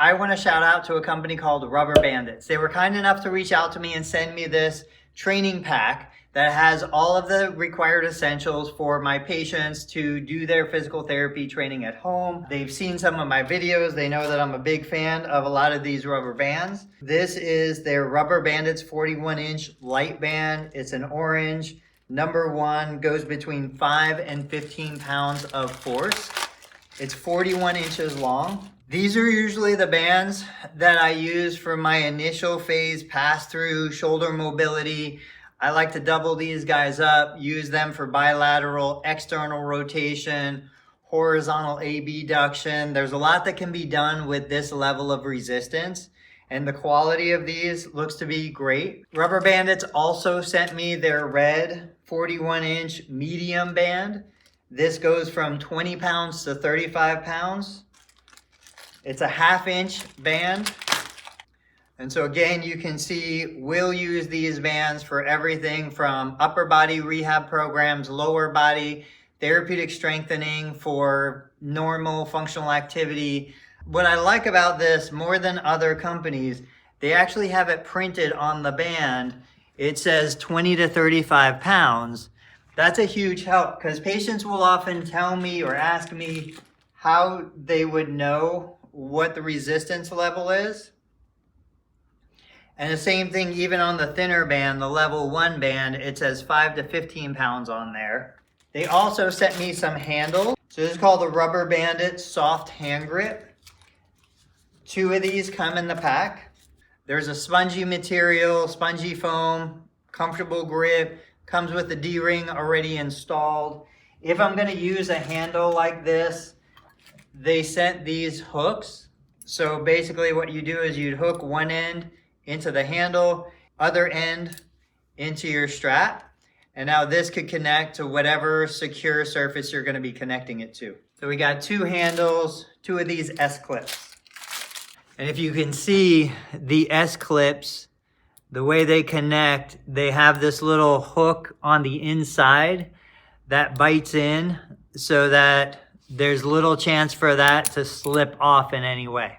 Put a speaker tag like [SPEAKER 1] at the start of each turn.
[SPEAKER 1] I want to shout out to a company called Rubber Bandits. They were kind enough to reach out to me and send me this training pack that has all of the required essentials for my patients to do their physical therapy training at home. They've seen some of my videos. They know that I'm a big fan of a lot of these rubber bands. This is their Rubber Bandits 41-inch light band. It's an orange. Number one goes between 5 and 15 pounds of force. It's 41 inches long. These are usually the bands that I use for my initial phase pass-through shoulder mobility. I like to double these guys up, use them for bilateral external rotation, horizontal abduction. There's a lot that can be done with this level of resistance, and the quality of these looks to be great. Rubber Bandits also sent me their red 41-inch medium band. This goes from 20 pounds to 35 pounds. It's a 1/2 inch band. And so again, you can see we'll use these bands for everything from upper body rehab programs, lower body, therapeutic strengthening for normal functional activity. What I like about this more than other companies, they actually have it printed on the band. It says 20 to 35 pounds. That's a huge help because patients will often tell me or ask me how they would know what the resistance level is. And the same thing even on the thinner band, the level 1 band, it says 5 to 15 pounds on there. They also sent me some handles. So this is called the Rubber Bandit Soft Hand Grip. 2 of these come in the pack. There's a spongy material, spongy foam, comfortable grip, comes with the D-ring already installed. If I'm gonna use a handle like this, they sent these hooks. So basically what you do is you'd hook one end into the handle, other end into your strap. And now this could connect to whatever secure surface you're gonna be connecting it to. So we got 2 handles, 2 of these S-clips. And if you can see the S-clips, the way they connect, they have this little hook on the inside that bites in so that there's little chance for that to slip off in any way.